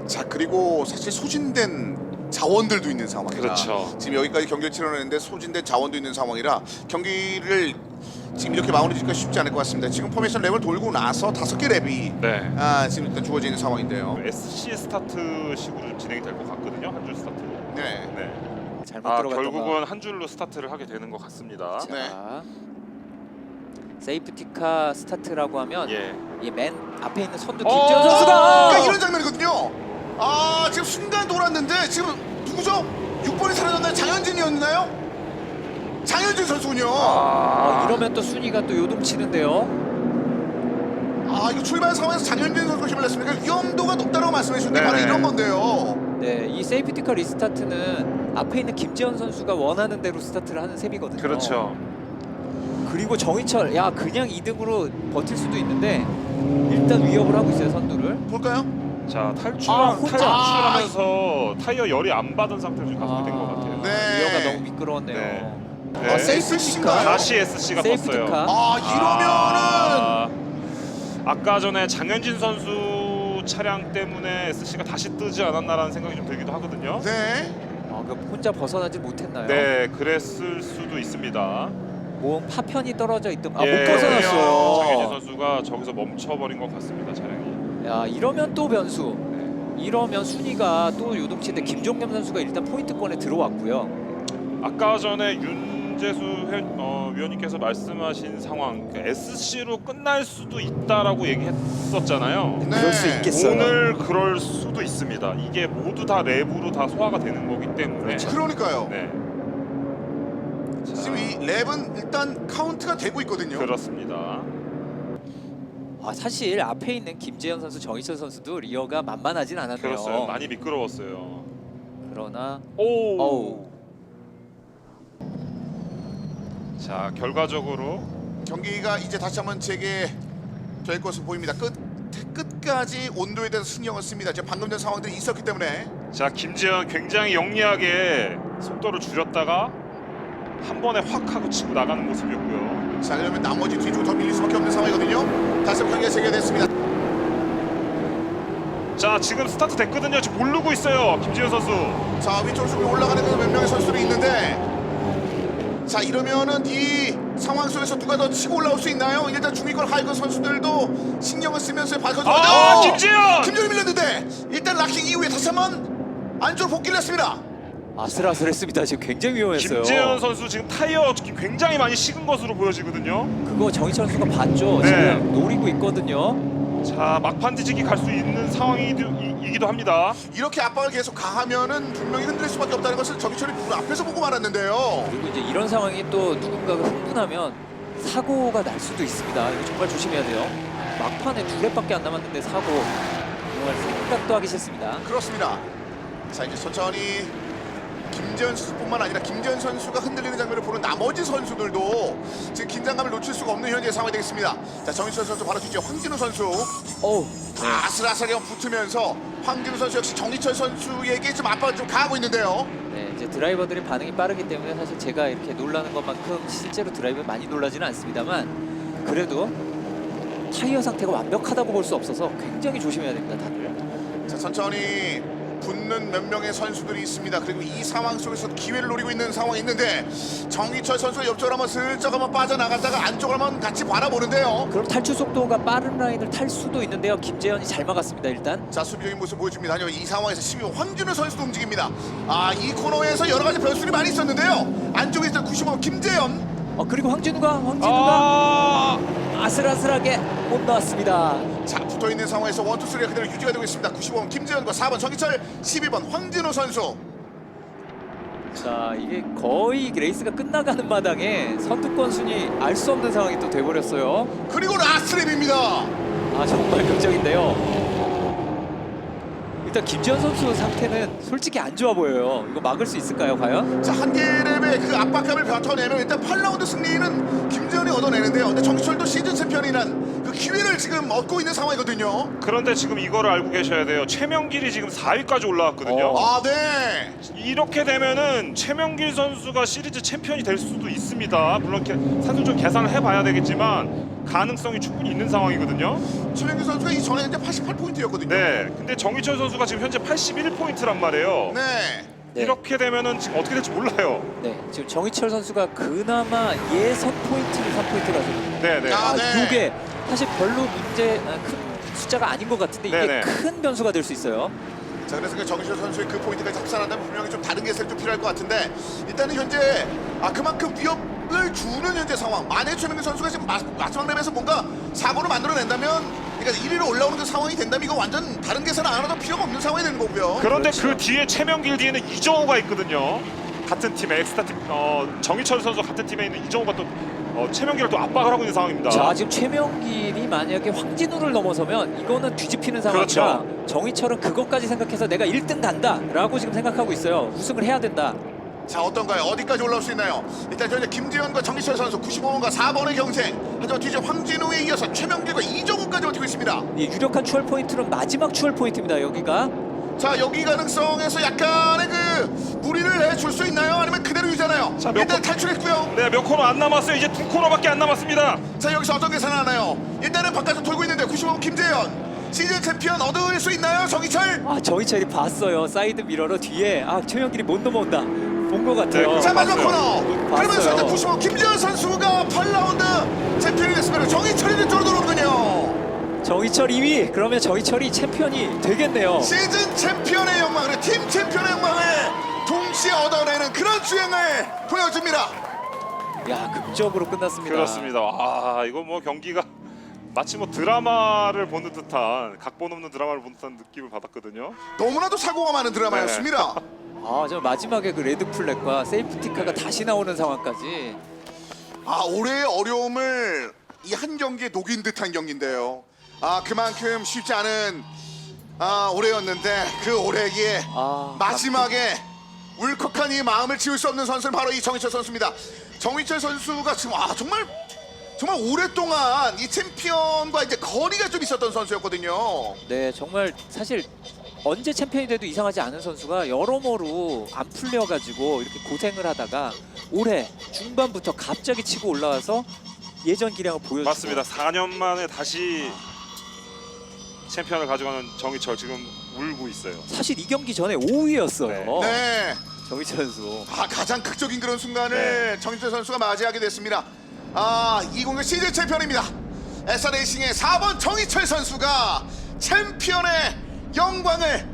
자, 그리고 사실 소진된 자원들도 있는 상황이라 그렇죠. 지금 여기까지 경기를 치러내는데 소진된 자원도 있는 상황이라 경기를 지금 이렇게 마무리짓기가 쉽지 않을 것 같습니다. 지금 포메이션 랩을 돌고 나서 5개 랩이 네. 지금 일단 주어져 있는 상황인데요. SC 스타트식으로 좀 진행이 될 것 같거든요. 한 줄 스타트로. 네. 네. 잘못 들어갔다가 결국은 한 줄로 스타트를 하게 되는 것 같습니다. 자, 네. 세이프티카 스타트라고 하면 예. 이 맨 앞에 있는 선두 어! 김지현 그러니까 선수가 이런 장면이거든요. 지금 순간 돌았는데 지금 누구죠? 6번이 살아났나요? 장현진이었나요? 장현진 선수군요. 이러면 또 순위가 또 요동치는데요. 이거 출발 상황에서 장현진 선수가 힘을 냈으니까 위험도가 높다고 말씀해 주는데 바로 네네. 이런 건데요. 네, 이 세이프티카 리스타트는 앞에 있는 김지현 선수가 원하는 대로 스타트를 하는 셈이거든요. 그렇죠. 그리고 정희철, 그냥 2등으로 버틸 수도 있는데 일단 위협을 하고 있어요, 선두를. 볼까요? 자, 혼자. 탈출하면서 타이어 열이 안 받은 상태로 지금 가속이 된것 같아요. 네. 리어가 너무 미끄러웠네요. 네. 세이프티카. 다시 SC가 떴어요. 세이프티카. 이러면은 아까 전에 장현진 선수 차량 때문에 SC가 다시 뜨지 않았나라는 생각이 좀 들기도 하거든요. 네. 그럼 혼자 벗어나지 못했나요? 네, 그랬을 수도 있습니다. 뭐 파편이 떨어져 있던 못 예, 벗어났어요. 장현진 선수가 저기서 멈춰버린 것 같습니다, 차량이. 이러면 또 변수. 네. 이러면 순위가 또 요동치는데 김종겸 선수가 일단 포인트권에 들어왔고요. 아까 전에 윤 김재수 위원님께서 말씀하신 상황, 그러니까 SC로 끝날 수도 있다라고 얘기했었잖아요. 네. 그럴 수 있겠어요. 오늘 그럴 수도 있습니다. 이게 모두 다 랩으로 다 소화가 되는 거기 때문에. 그러니까요. 네, 지금 이 랩은 일단 카운트가 되고 있거든요. 그렇습니다. 아, 사실 앞에 있는 김재현 선수, 정희철 선수도 리어가 만만하진 않았네요. 그렇어요. 많이 미끄러웠어요. 그러나 오. 어우, 자, 결과적으로 경기가 이제 다시 한번 재개될 것으로 보입니다. 끝까지 온도에 대해서 신경을 씁니다. 지금 방금 전 상황들이 있었기 때문에. 자, 김재현 굉장히 영리하게 속도를 줄였다가 한 번에 확 하고 치고 나가는 모습이었고요. 자, 그러면 나머지 뒤쪽으로 더 밀릴 수밖에 없는 상황이거든요. 다시 한번 경기가 재개됐습니다. 자, 지금 스타트 됐거든요. 지금 모르고 있어요, 김재현 선수. 자, 위쪽으로 쭉 올라가는 몇 명의 선수들이 있는데, 자, 이러면은 이 상황 속에서 누가 더 치고 올라올 수 있나요? 일단 중위권 하위권 선수들도 신경을 쓰면서 밝혀주는데, 아, 김재현! 김재현이 밀렸는데 일단 락킹 이후에 다시 한번 안쪽으로 복귀를 했습니다. 아슬아슬했습니다. 지금 굉장히 위험했어요. 김재현 선수 지금 타이어 굉장히 많이 식은 것으로 보여지거든요. 그거 정희철 선수가 봤죠. 네. 지금 노리고 있거든요. 자, 막판 뒤지기 갈 수 있는 상황이기도 합니다. 이렇게 압박을 계속 가하면은 분명히 흔들릴 수밖에 없다는 것을 정희철이 눈 앞에서 보고 말았는데요. 그리고 이제 이런 상황이 또 누군가가 흥분하면 사고가 날 수도 있습니다. 이거 정말 조심해야 돼요. 막판에 2랩밖에 안 남았는데 사고 정말 생각도 하기 싫습니다. 그렇습니다. 자, 이제 천천히 김재현 선수뿐만 아니라 김재현 선수가 흔들리는 장면을 보는 나머지 선수들도 지금 긴장감을 놓칠 수가 없는 현재 상황이 되겠습니다. 자, 정희철 선수 바로 뒤에 황진우 선수 어우, 아슬아슬하게 붙으면서 황진우 선수 역시 정희철 선수에게 좀 압박을 좀 가하고 있는데요. 네, 이제 드라이버들이 반응이 빠르기 때문에 사실 제가 이렇게 놀라는 것만큼 실제로 드라이버 많이 놀라지는 않습니다만 그래도 타이어 상태가 완벽하다고 볼 수 없어서 굉장히 조심해야 됩니다, 다들. 자, 천천히 붙는 몇 명의 선수들이 있습니다. 그리고 이 상황 속에서 기회를 노리고 있는 상황이 있는데 정희철 선수가 옆쪽으로 한번 슬쩍 한번 빠져나갔다가 안쪽으로 한번 같이 바라보는데요. 그럼 탈출 속도가 빠른 라인을 탈 수도 있는데요. 김재현이 잘 막았습니다, 일단. 자, 수비적인 모습 보여줍니다. 하지만 이 상황에서 12호 황진우 선수도 움직입니다. 아, 이 코너에서 여러 가지 변수들이 많이 있었는데요. 안쪽에 있던 95번 김재현. 그리고 황진우가 아슬아슬하게 못 나왔습니다. 자, 붙어있는 상황에서 1, 2, 3가 그대로 유지가 되고 있습니다. 95번 김재현과 4번 정희철, 12번 황진우 선수. 자, 이게 거의 레이스가 끝나가는 마당에 선두권 순위 알 수 없는 상황이 또 돼버렸어요. 그리고 라스트랩입니다. 아, 정말 극적인데요. 일단 김지현 선수 상태는 솔직히 안 좋아 보여요. 이거 막을 수 있을까요, 과연? 자, 한계랩의 그 압박감을 버텨내면 일단 8라운드 승리는 김재현이 얻어내는데요. 근데 정희철도 시즌 챔피언이란 그 기회를 지금 얻고 있는 상황이거든요. 그런데 지금 이거를 알고 계셔야 돼요. 최명길이 지금 4위까지 올라왔거든요. 아, 네. 이렇게 되면은 최명길 선수가 시리즈 챔피언이 될 수도 있습니다. 물론 사실 좀 계산을 해봐야 되겠지만 가능성이 충분히 있는 상황이거든요. 최명규 선수가 이 전에 이제 88포인트였거든요. 네, 근데 정희철 선수가 지금 현재 81포인트란 말이에요. 네. 네. 이렇게 되면은 지금 어떻게 될지 몰라요. 네, 지금 정희철 선수가 그나마 예선 포인트를 3포인트 가지고. 네, 네. 아, 네. 이게 사실 별로 큰 숫자가 아닌 것 같은데 이게 네네. 큰 변수가 될 수 있어요. 자, 그래서 그 정희철 선수의 그 포인트까지 합산한다면 분명히 좀 다른 계산이 좀 필요할 것 같은데 일단은 현재 그만큼 위협을 주는 현재 상황. 만약 최명규 선수가 지금 마지막 랩에서 뭔가 사고를 만들어낸다면, 그러니까 1위로 올라오는 그 상황이 된다면 이거 완전 다른 계산 안 하나도 필요가 없는 상황이 되는 거고요. 그런데 그렇죠. 그 뒤에 최명길 뒤에는 이정우가 있거든요. 같은 팀에 엑스타 팀 정희철 선수 같은 팀에 있는 이정우가 또 최명길을 또 압박을 하고 있는 상황입니다. 자, 지금 최명길이 만약에 황진우를 넘어서면 이거는 뒤집히는 상황이라 그렇죠. 정희철은 그것까지 생각해서 내가 1등 간다라고 지금 생각하고 있어요. 우승을 해야 된다. 자, 어떤가요? 어디까지 올라올 수 있나요? 일단 현재 김재현과 정희철 선수 95번과 4번의 경쟁. 하지만 뒤에 황진우에 이어서 최명길과 이정우까지 버티고 있습니다. 이 유력한 추월 포인트는 마지막 추월 포인트입니다. 여기가. 자, 여기 가능성에서 약간의 그 무리를 내줄 수 있나요? 아니면 그대로 유지하나요? 자, 일단 탈출했고요. 네, 몇 코너 안 남았어요. 이제 2코너밖에 안 남았습니다. 자, 여기서 어떤 계산을 하나요? 일단은 바깥으로 돌고 있는데 95번 김재현. 시즌 챔피언 얻을 수 있나요? 정희철? 정희철이 봤어요. 사이드 미러로 뒤에 최명길이 못 넘어온다. 본 것 같아요. 네, 자, 마지막 봤어요. 코너. 그러면서 일단 95번 김재현 선수가 8라운드 챔피언이 됐습니다. 정희철이 뒤쪽으로 들어오는군요. 정희철 2위. 그러면 정희철이 챔피언이 되겠네요. 시즌 챔피언의 영광을, 팀 챔피언의 영광을 동시에 얻어내는 그런 주행을 보여줍니다. 야, 극적으로 끝났습니다. 그렇습니다. 아 이거 뭐 경기가 마치 뭐 드라마를 보는 듯한 각본 없는 드라마를 보는 듯한 느낌을 받았거든요. 너무나도 사고가 많은 드라마였습니다. 아, 저 마지막에 그 레드 플랫과 세이프티카가 다시 나오는 상황까지. 아, 올해의 어려움을 이 한 경기에 녹인 듯한 경기인데요. 아, 그만큼 쉽지 않은 올해였는데 그 올해에 마지막에 울컥한 이 마음을 지울 수 없는 선수는 바로 이 정희철 선수입니다. 정희철 선수가 지금 정말 오랫동안 이 챔피언과 이제 거리가 좀 있었던 선수였거든요. 네, 정말 사실 언제 챔피언이 돼도 이상하지 않은 선수가 여러모로 안 풀려가지고 이렇게 고생을 하다가 올해 중반부터 갑자기 치고 올라와서 예전 기량을 보여주고. 맞습니다. 4년 만에 다시 챔피언을 가져가는 정희철 지금 울고 있어요. 사실 이 경기 전에 5위였어요. 네. 정희철 선수. 가장 극적인 그런 순간을 정희철 선수가 맞이하게 됐습니다. 2020 시즌 챔피언입니다. SR레이싱의 4번 정희철 선수가 챔피언의 영광을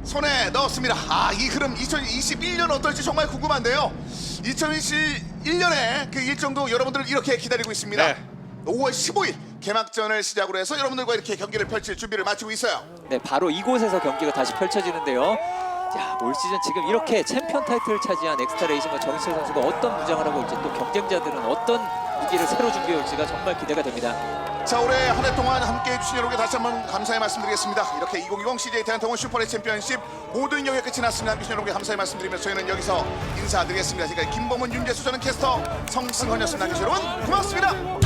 손에 넣었습니다. 이 흐름 2021년 어떨지 정말 궁금한데요. 2021년에 그 일정도 여러분들을 이렇게 기다리고 있습니다. 네. 5월 15일 개막전을 시작으로 해서 여러분들과 이렇게 경기를 펼칠 준비를 마치고 있어요. 네, 바로 이곳에서 경기가 다시 펼쳐지는데요. 자, 올 시즌 지금 이렇게 챔피언 타이틀을 차지한 엑스트라레이싱과 정희철 선수가 어떤 무장을 하고 올지, 또 경쟁자들은 어떤 무기를 새로 준비해 올지가 정말 기대가 됩니다. 자, 올해 한 해 동안 함께해 주신 여러분께 다시 한번 감사의 말씀드리겠습니다. 이렇게 2020 CJ 대한통운 슈퍼레 챔피언십 모든 영역 끝이 났습니다. 함께해 주신 여러분께 감사의 말씀드리면서 저희는 여기서 인사드리겠습니다. 지금까지 김범은, 윤재수, 저는 캐스터 성승헌이었습니다. 함께해 주신 여러분 고맙습니다.